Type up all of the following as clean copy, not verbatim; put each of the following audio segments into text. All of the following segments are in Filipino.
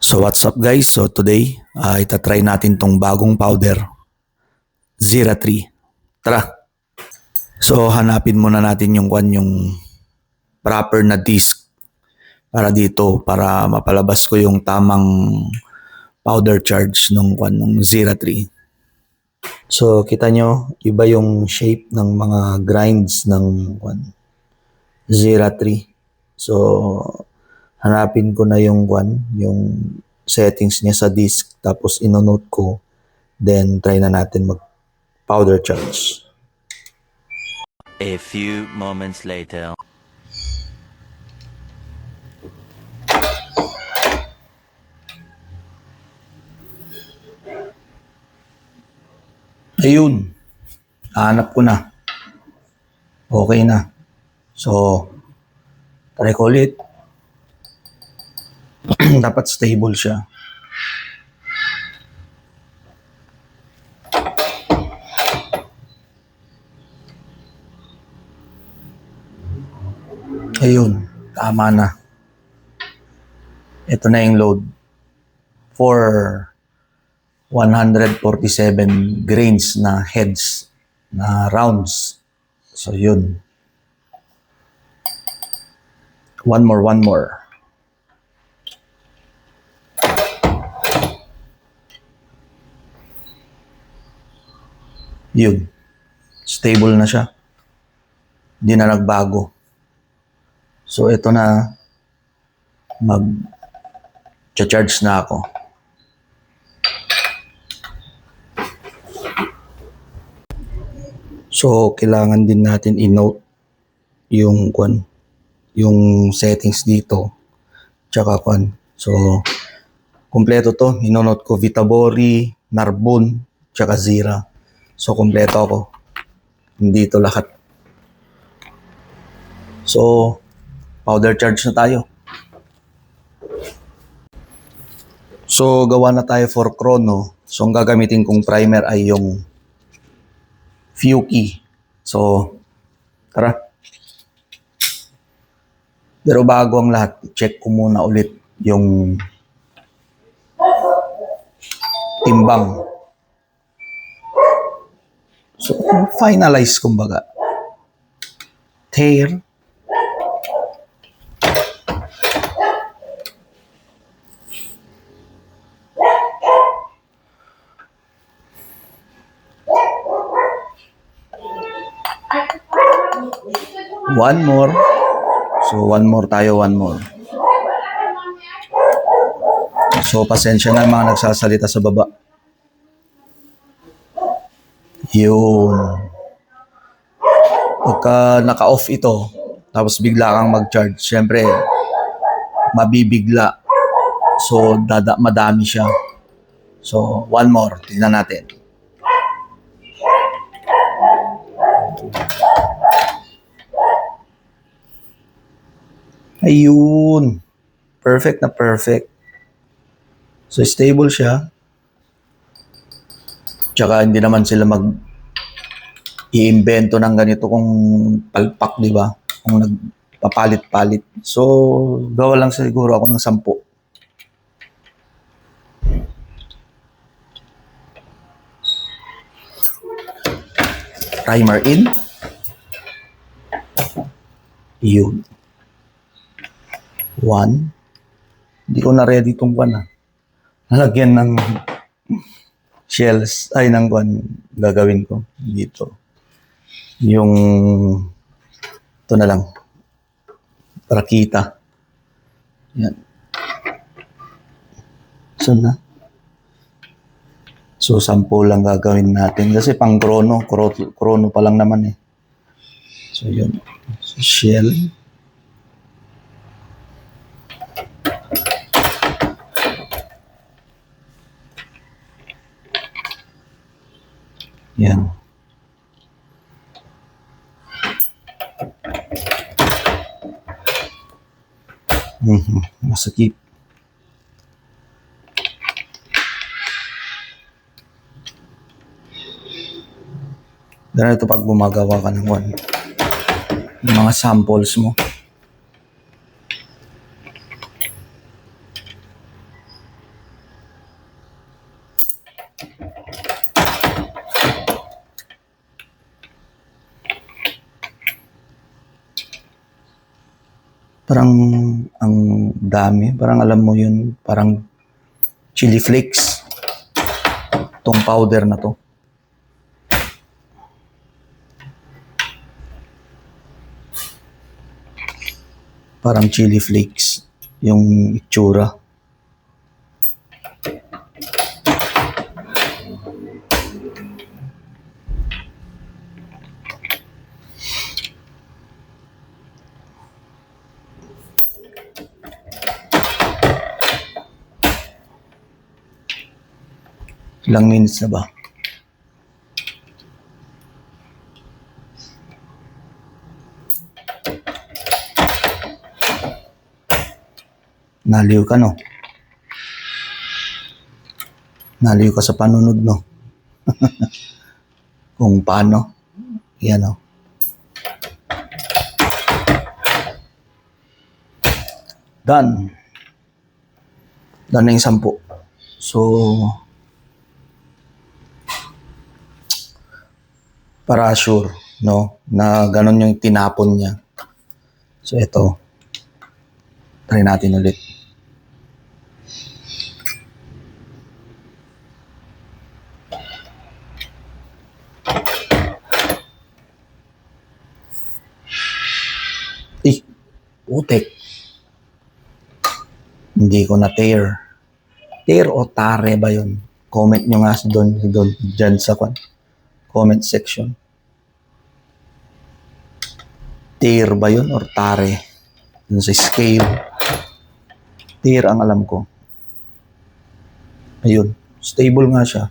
So what's up guys? So today, itatry natin tong bagong powder, Zira 3. Tara! So hanapin muna natin yung proper na disc para dito, para mapalabas ko yung tamang powder charge nung Zira 3. So kita nyo, iba yung shape ng mga grinds ng Zira 3. So hanapin ko na yung settings niya sa disk, tapos inonote ko, then try na natin mag powder charge. A few moments later. Ayun, hanap ko na. Okay na. So try ko ulit. Dapat stable siya. Ayun, tama na. Ito na yung load. For 147 grains na heads, na rounds. So yun. One more. Yun. Stable na siya. Hindi na nagbago. So ito na, mag-charge na ako. So kailangan din natin i-note yung settings dito. Tsaka So kumpleto to. Inonote ko Vitabori, Narbonne, tsaka Zira. So kumpleto ako. Hindi ito lahat. So powder charge na tayo. So gawa na tayo for chrono. So ang gagamitin kong primer ay yung Fuki. So tara. Pero bago ang lahat, check ko muna ulit yung timbang. So finalize kumbaga. Tear. One more. So one more. So pasensya na mga nagsasalita sa baba. Yun. Pagka naka-off ito, tapos bigla kang mag-charge, syempre mabibigla. So madami siya. So one more. Tingnan natin. Ayun. Perfect na perfect. So stable siya. Tsaka hindi naman sila i-invento ng ganito kung palpak, di ba? Kung nagpapalit-palit. So gawa lang siguro ako ng 10. Primer in. Yun. 1. Hindi ko na ready itong nalagyan ng shells, ng gagawin ko dito. Yung ito na lang. Para kita. Yan. So na. So 10 lang gagawin natin. Kasi pang chrono pa lang naman eh. So yun. So, shell. Yan. Masakit. Ganito pag gumagawa ka ng mga samples mo. Parang ang dami. Parang alam mo yun, parang chili flakes. Tong powder na to. Parang chili flakes yung itsura. Ilang minutes na ba? Naliw ka, no? Naliw ka sa panunod, no? Kung paano. Yan, no? Done. Done na yung 10. So, para sure, no? Na ganun yung tinapon niya. So, ito. Try natin ulit. Putik. Hindi ko na tear. Tear o tare ba yun? Comment nyo nga doon dyan sa comment section. Tear ba yun or tare? Dun sa scale. Tear ang alam ko. Ayun. Stable nga siya.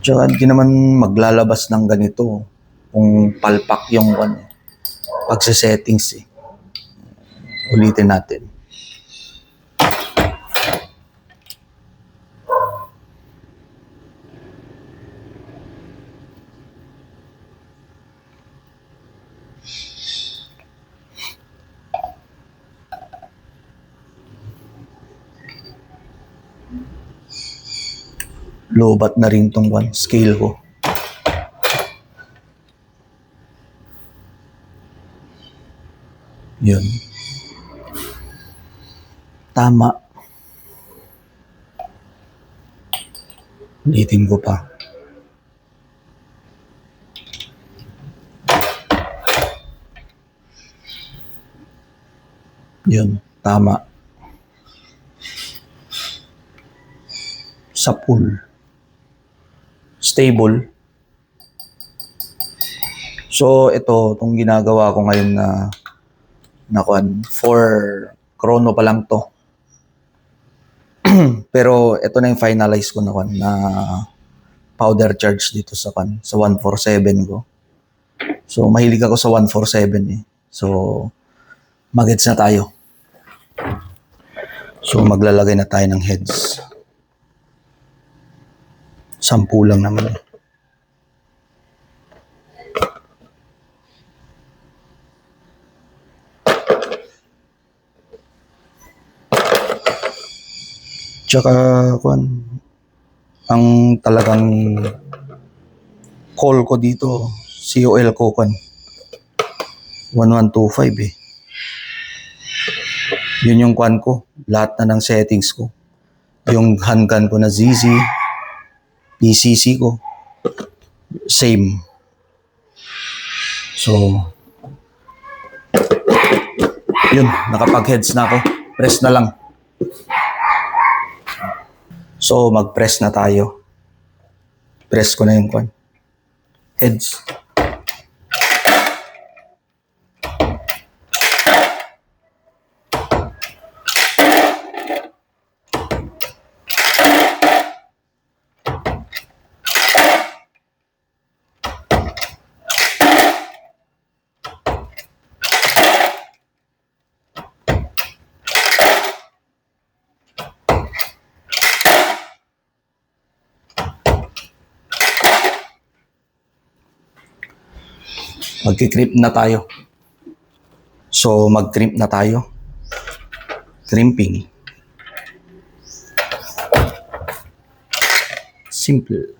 Tsaka hindi naman maglalabas ng ganito kung palpak yung pagse-settings eh. Ulitin natin. Lobat na rin tong scale ko. Yun. Tama. Ulitin ko pa. Yun. Tama. Sa pool. Stable. So, ito, itong ginagawa ko ngayon na for chrono pa lang to. Pero ito na yung finalize ko na powder charge dito sa 147 ko. So, mahilig ako sa 147 eh. So, magets na tayo. So, maglalagay na tayo ng heads. 10 lang naman eh. Tsaka, ang talagang call ko dito, COL ko, 1125 eh. Yun yung ko, lahat na ng settings ko. Yung handgun ko na ZZ, PCC ko, same. So, yun, nakapag-heads na ako. Press na lang. So, mag-press na tayo. Press ko na yung heads. Magki-crimp na tayo. So, mag-crimp na tayo. Crimping. Simple.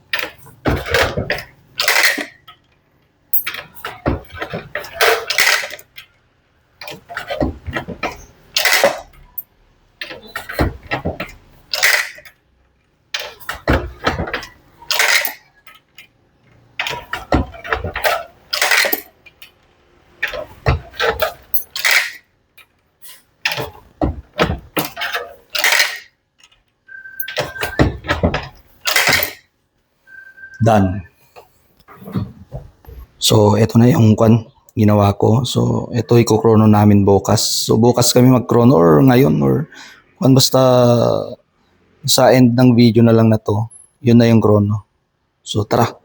Done. So, ito na yung ginawa ko. So, ito i-chrono namin bukas. So, bukas kami mag-chrono or ngayon or basta sa end ng video na lang na to, yun na yung chrono. So, tara.